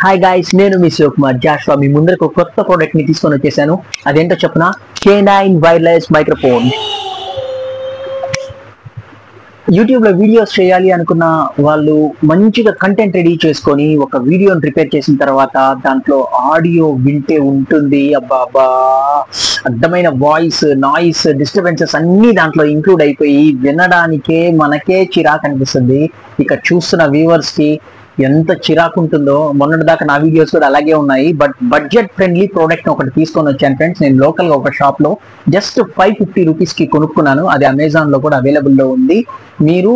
Hi guys, నేను మీ శివకుమార్ జాషువా మీ ముందరకు ఒక కొత్త ప్రోడక్ట్ ని తీసుకొని వచ్చేసాను. అదేంటో చెప్పనా, K9 వైర్లెస్ మైక్రోఫోన్. యూట్యూబ్ లో వీడియోస్ చేయాలి అనుకున్న వాళ్ళు మంచిగా కంటెంట్ రెడీ చేసుకొని ఒక వీడియోని ప్రిపేర్ చేసిన తర్వాత దాంట్లో ఆడియో వింటే ఉంటుంది, అబ్బా అర్థమైన వాయిస్, నాయిస్, డిస్టర్బెన్సెస్ అన్ని దాంట్లో ఇంక్లూడ్ అయిపోయి వినడానికే మనకే చిరాకు అనిపిస్తుంది. ఇక చూస్తున్న వ్యూవర్స్ కి ఎంత చిరాకు ఉంటుందో. మొన్నటి దాకా నా వీడియోస్ కూడా అలాగే ఉన్నాయి. బట్ బడ్జెట్ ఫ్రెండ్లీ ప్రోడక్ట్ ఒకటి తీసుకొని వచ్చాను ఫ్రెండ్స్. నేను లోకల్ గా ఒక షాప్ లో జస్ట్ 550 రూపీస్ కి కొనుక్కున్నాను. అది అమెజాన్ లో కూడా అవైలబుల్ లో ఉంది. మీరు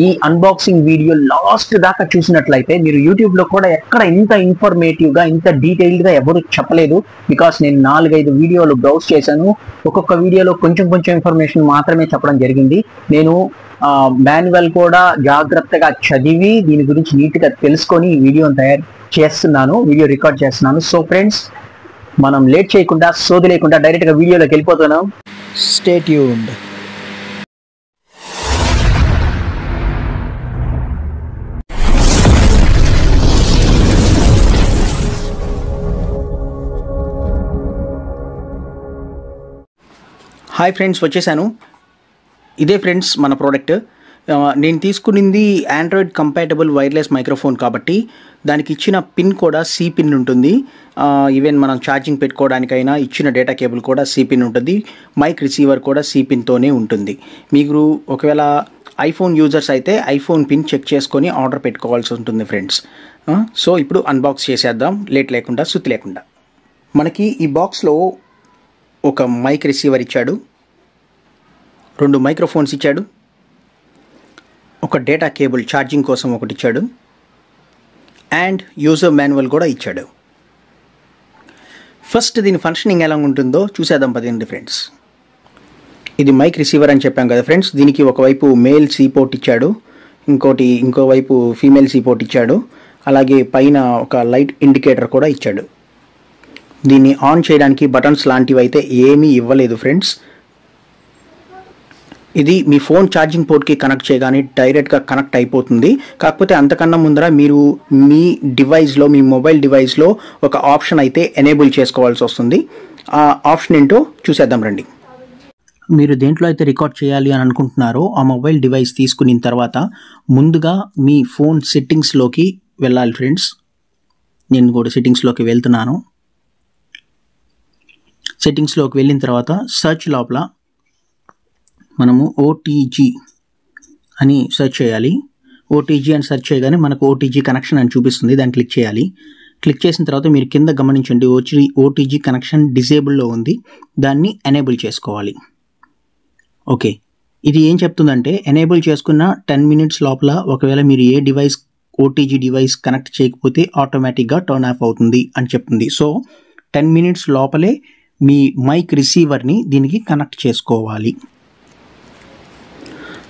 ఈ అన్బాక్సింగ్ వీడియో లాస్ట్ దాకా చూసినట్లయితే మీరు యూట్యూబ్ లో కూడా ఎక్కడ ఇంత ఇన్ఫర్మేటివ్ గా, ఇంత డీటెయిల్డ్ గా ఎవరు చెప్పలేదు. బికాస్ నేను 4-5 వీడియోలు బ్రౌజ్ చేశాను. ఒక్కొక్క వీడియోలో కొంచెం ఇన్ఫర్మేషన్ మాత్రమే చెప్పడం జరిగింది. నేను మాన్యువల్ కూడా జాగ్రత్తగా చదివి దీని గురించి నీట్ గా తెలుసుకొని ఈ వీడియోని తయారు చేస్తున్నాను, వీడియో రికార్డ్ చేస్తున్నాను. సో ఫ్రెండ్స్, మనం లేట్ చేయకుండా, సోది లేకుండా డైరెక్ట్ గా వీడియోలోకి వెళ్ళిపోతున్నాం. Stay tuned. హాయ్ ఫ్రెండ్స్, వచ్చేసాను. ఇదే ఫ్రెండ్స్ మన ప్రోడక్ట్. నేను తీసుకునింది ఆండ్రాయిడ్ కంపాటబుల్ వైర్లెస్ మైక్రోఫోన్ కాబట్టి దానికి ఇచ్చిన పిన్ కూడా సి పిన్ ఉంటుంది. ఈవెన్ మనం ఛార్జింగ్ పెట్టుకోవడానికైనా ఇచ్చిన డేటా కేబుల్ కూడా సి పిన్ ఉంటుంది. మైక్ రిసీవర్ కూడా సి పిన్తోనే ఉంటుంది. మీరు ఒకవేళ ఐఫోన్ యూజర్స్ అయితే ఐఫోన్ పిన్ చెక్ చేసుకొని ఆర్డర్ పెట్టుకోవాల్సి ఉంటుంది ఫ్రెండ్స్. సో ఇప్పుడు అన్బాక్స్ చేసేద్దాం, లేట్ లేకుండా, సుత్తి లేకుండా. మనకి ఈ బాక్స్లో ఒక మైక్ రిసీవర్ ఇచ్చాడు, 2 మైక్రోఫోన్స్ ఇచ్చాడు, ఒక డేటా కేబుల్ ఛార్జింగ్ కోసం ఒకటి ఇచ్చాడు, అండ్ యూజర్ మాన్యువల్ కూడా ఇచ్చాడు. ఫస్ట్ దీని ఫంక్షనింగ్ ఎలా ఉంటుందో చూసేద్దాం పదండి ఫ్రెండ్స్. ఇది మైక్ రిసీవర్ అని చెప్పాం కదా ఫ్రెండ్స్. దీనికి ఒకవైపు మేల్ సీ పోర్ట్ ఇచ్చాడు, ఇంకోవైపు ఫీమేల్ సీ పోర్ట్ ఇచ్చాడు. అలాగే పైన ఒక లైట్ ఇండికేటర్ కూడా ఇచ్చాడు. దీన్ని ఆన్ చేయడానికి బటన్స్ లాంటివి అయితే ఏమీ ఇవ్వలేదు ఫ్రెండ్స్. ఇది మీ ఫోన్ ఛార్జింగ్ పోర్ట్కి కనెక్ట్ చేయగానే డైరెక్ట్గా కనెక్ట్ అయిపోతుంది. కాకపోతే అంతకన్నా ముందర మీరు మీ డివైస్లో, మీ మొబైల్ డివైస్లో ఒక ఆప్షన్ అయితే ఎనేబుల్ చేసుకోవాల్సి వస్తుంది. ఆ ఆప్షన్ ఏంటో చూసేద్దాం రండి. మీరు దేంట్లో అయితే రికార్డ్ చేయాలి అని అనుకుంటున్నారో ఆ మొబైల్ డివైస్ తీసుకున్న తర్వాత ముందుగా మీ ఫోన్ సెట్టింగ్స్లోకి వెళ్ళాలి ఫ్రెండ్స్. నేను కూడా సెట్టింగ్స్లోకి వెళ్తున్నాను. సెట్టింగ్స్లోకి వెళ్ళిన తర్వాత సర్చ్ లోపల మనము ఓటీజీ అని సెర్చ్ చేయాలి. ఓటీజీ అని సెర్చ్ చేయగానే మనకు ఓటీజీ కనెక్షన్ అని చూపిస్తుంది. దాన్ని క్లిక్ చేయాలి. క్లిక్ చేసిన తర్వాత మీరు కింద గమనించండి, ఓటీజీ కనెక్షన్ డిజేబుల్లో ఉంది. దాన్ని ఎనేబుల్ చేసుకోవాలి. ఓకే, ఇది ఏం చెప్తుందంటే ఎనేబుల్ చేసుకున్న 10 మినిట్స్ లోపల ఒకవేళ మీరు ఏ డివైస్ ఓటీజీ డివైస్ కనెక్ట్ చేయకపోతే ఆటోమేటిక్గా టర్న్ ఆఫ్ అవుతుంది అని చెప్తుంది. సో 10 మినిట్స్ లోపలే మీ మైక్ రిసీవర్ని దీనికి కనెక్ట్ చేసుకోవాలి.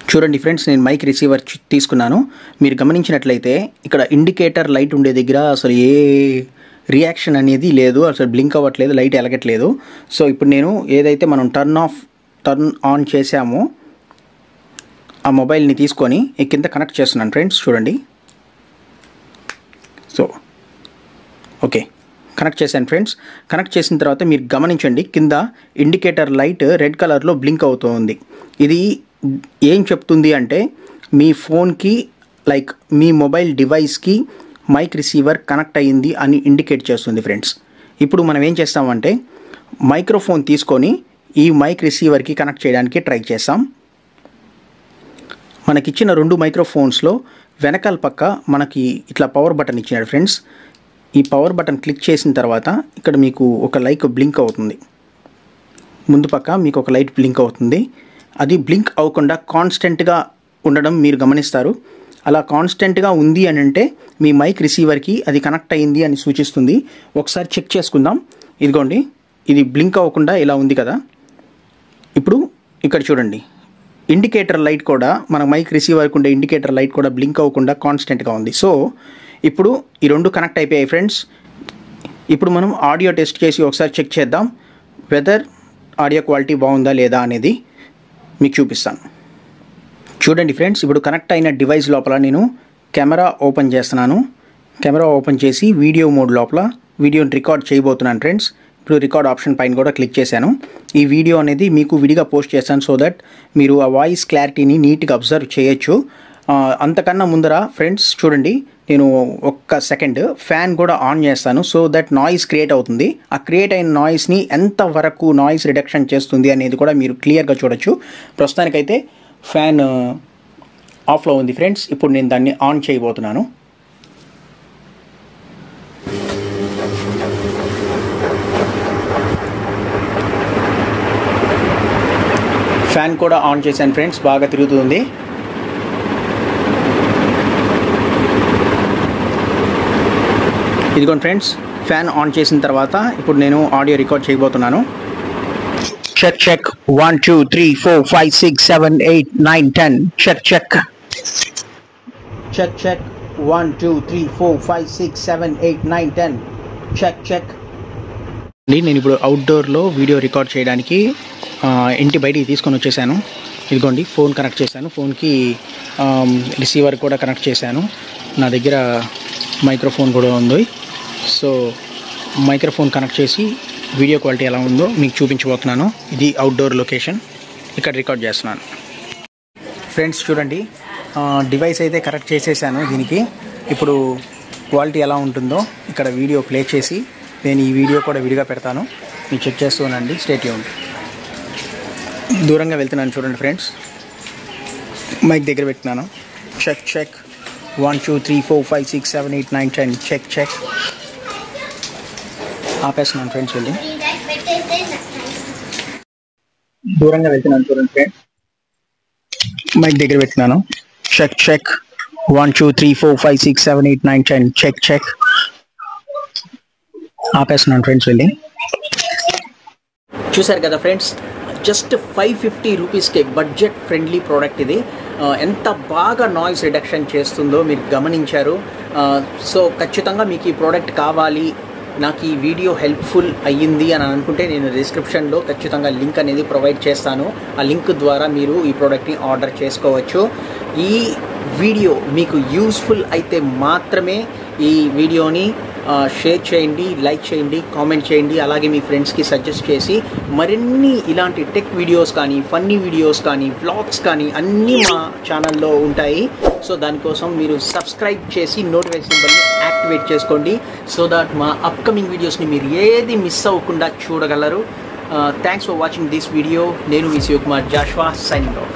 చూడండి ఫ్రెండ్స్, నేను మైక్ రిసీవర్ తీసుకున్నాను. మీరు గమనించినట్లయితే ఇక్కడ ఇండికేటర్ లైట్ ఉండే దగ్గర అసలు ఏ రియాక్షన్ అనేది లేదు, అసలు బ్లింక్ అవ్వట్లేదు, లైట్ ఎలగట్లేదు. సో ఇప్పుడు నేను ఏదైతే మనం టర్న్ ఆన్ చేసామో ఆ మొబైల్ని తీసుకొని కింద కనెక్ట్ చేస్తున్నాను ఫ్రెండ్స్. చూడండి. సో ఓకే, కనెక్ట్ చేశాను ఫ్రెండ్స్. కనెక్ట్ చేసిన తర్వాత మీరు గమనించండి, కింద ఇండికేటర్ లైట్ రెడ్ కలర్లో బ్లింక్ అవుతూ ఉంది. ఇది ఏం చెప్తుంది అంటే మీ ఫోన్కి, లైక్ మీ మొబైల్ డివైస్కి మైక్ రిసీవర్ కనెక్ట్ అయ్యింది అని ఇండికేట్ చేస్తుంది ఫ్రెండ్స్. ఇప్పుడు మనం ఏం చేస్తామంటే మైక్రోఫోన్ తీసుకొని ఈ మైక్ రిసీవర్కి కనెక్ట్ చేయడానికి ట్రై చేస్తాం. మనకిచ్చిన 2 మైక్రోఫోన్స్లో వెనకాల పక్క మనకి ఇట్లా పవర్ బటన్ ఇచ్చినాడు ఫ్రెండ్స్. ఈ పవర్ బటన్ క్లిక్ చేసిన తర్వాత ఇక్కడ మీకు ఒక లైట్ బ్లింక్ అవుతుంది. ముందు పక్క మీకు ఒక లైట్ బ్లింక్ అవుతుంది. అది బ్లింక్ అవ్వకుండా కాన్స్టెంట్గా ఉండడం మీరు గమనిస్తారు. అలా కాన్స్టెంట్గా ఉంది అని అంటే మీ మైక్ రిసీవర్కి అది కనెక్ట్ అయ్యింది అని సూచిస్తుంది. ఒకసారి చెక్ చేసుకుందాం. ఇదిగోండి, ఇది బ్లింక్ అవ్వకుండా ఇలా ఉంది కదా. ఇప్పుడు ఇక్కడ చూడండి, ఇండికేటర్ లైట్ కూడా, మన మైక్ రిసీవర్కి ఉండే ఇండికేటర్ లైట్ కూడా బ్లింక్ అవ్వకుండా కాన్స్టెంట్గా ఉంది. సో ఇప్పుడు ఈ 2 కనెక్ట్ అయిపోయాయి ఫ్రెండ్స్. ఇప్పుడు మనం ఆడియో టెస్ట్ చేసి ఒకసారి చెక్ చేద్దాం, వెదర్ ఆడియో క్వాలిటీ బాగుందా లేదా అనేది మీకు చూపిస్తాను. చూడండి ఫ్రెండ్స్, ఇప్పుడు కనెక్ట్ అయిన డివైస్ లోపల నేను కెమెరా ఓపెన్ చేస్తున్నాను. కెమెరా ఓపెన్ చేసి వీడియో మోడ్ లోపల వీడియోని రికార్డ్ చేయబోతున్నాను ఫ్రెండ్స్. ఇప్పుడు రికార్డ్ ఆప్షన్ పైన కూడా క్లిక్ చేశాను. ఈ వీడియో అనేది మీకు విడిగా పోస్ట్ చేస్తాను సో దట్ మీరు ఆ వాయిస్ క్లారిటీని నీట్గా అబ్జర్వ్ చేయొచ్చు. అంతకన్నా ముందర ఫ్రెండ్స్ చూడండి, నేను ఒక్క సెకండ్ ఫ్యాన్ కూడా ఆన్ చేస్తాను సో దట్ నాయిస్ క్రియేట్ అవుతుంది. ఆ క్రియేట్ అయిన నాయిస్ని ఎంతవరకు నాయిస్ రిడక్షన్ చేస్తుంది అనేది కూడా మీరు క్లియర్గా చూడొచ్చు. ప్రస్తుతానికైతే ఫ్యాన్ ఆఫ్లో ఉంది ఫ్రెండ్స్. ఇప్పుడు నేను దాన్ని ఆన్ చేయబోతున్నాను. ఫ్యాన్ కూడా ఆన్ చేశాను ఫ్రెండ్స్, బాగా తిరుగుతుంది. ఇదిగోండి ఫ్రెండ్స్, ఫ్యాన్ ఆన్ చేసిన తర్వాత ఇప్పుడు నేను ఆడియో రికార్డ్ చేయబోతున్నాను. Check check 1 2 3 4 5 6 7 8 9 10 check check check check 1 2 3 4 5 6 7 8 9 10 check check. నేను ఇప్పుడు అవుట్డోర్లో వీడియో రికార్డ్ చేయడానికి ఇంటి బయటికి తీసుకొని వచ్చేసాను. ఇదిగోండి ఫోన్ కనెక్ట్ చేశాను, ఫోన్కి రిసీవర్ కూడా కనెక్ట్ చేశాను. నా దగ్గర మైక్రోఫోన్ కూడా ఉంది. సో మైక్రోఫోన్ కనెక్ట్ చేసి వీడియో క్వాలిటీ ఎలా ఉందో మీకు చూపించబోతున్నాను. ఇది అవుట్డోర్ లొకేషన్, ఇక్కడ రికార్డ్ చేస్తున్నాను. ఫ్రెండ్స్ చూడండి, డివైస్ అయితే కరెక్ట్ చేసేసాను దీనికి. ఇప్పుడు క్వాలిటీ ఎలా ఉంటుందో ఇక్కడ వీడియో ప్లే చేసి నేను ఈ వీడియో కూడా విడిగా పెడతాను, మీరు చెక్ చేస్తూనండి. Stay tuned. దూరంగా వెళ్తున్నాను చూడండి ఫ్రెండ్స్, మైక్ దగ్గర పెడుతున్నాను. Check check 1 2 3 4 5 6 7 8 9 10 check check. ఆపేస్తున్నాను ఫ్రెండ్స్, వెళ్ళి దూరంగా వెళ్తున్నాను చూడండి ఫ్రెండ్స్, మైక్ దగ్గర పెడుతున్నాను. Check check 1 2 3 4 5 6 7 8 9 10 check check. ఆపేస్తున్నాను ఫ్రెండ్స్, వెళ్ళి. చూసారు కదా ఫ్రెండ్స్, జస్ట్ 550 రూపీస్కే బడ్జెట్ ఫ్రెండ్లీ ప్రోడక్ట్ ఇది. ఎంత బాగా నాయిస్ రిడక్షన్ చేస్తుందో మీరు గమనించారు. సో ఖచ్చితంగా మీకు ఈ ప్రోడక్ట్ కావాలి, నాకు ఈ వీడియో హెల్ప్ఫుల్ అయ్యింది అని అనుకుంటే నేను డిస్క్రిప్షన్లో ఖచ్చితంగా లింక్ అనేది ప్రొవైడ్ చేస్తాను. ఆ లింక్ ద్వారా మీరు ఈ ప్రోడక్ట్ని ఆర్డర్ చేసుకోవచ్చు. ఈ వీడియో మీకు యూస్ఫుల్ అయితే మాత్రమే ఈ వీడియోని షేర్ చేయండి, లైక్ చేయండి, కామెంట్ చేయండి. అలాగే మీ ఫ్రెండ్స్కి సజెస్ట్ చేసి మరిన్ని ఇలాంటి టెక్ వీడియోస్ కానీ, ఫన్నీ వీడియోస్ కానీ, వ్లాగ్స్ కానీ అన్నీ మా ఛానల్లో ఉంటాయి. సో దానికోసం మీరు సబ్స్క్రైబ్ చేసి నోటిఫికేషన్ సింబల్ని యాక్టివేట్ చేసుకోండి సో దట్ మా అప్కమింగ్ వీడియోస్ని మీరు ఏది మిస్ అవ్వకుండా చూడగలరు. Thanks for watching this video. నేను మీ శివకుమార్ జాషువా, సైనింగ్ ఆఫ్.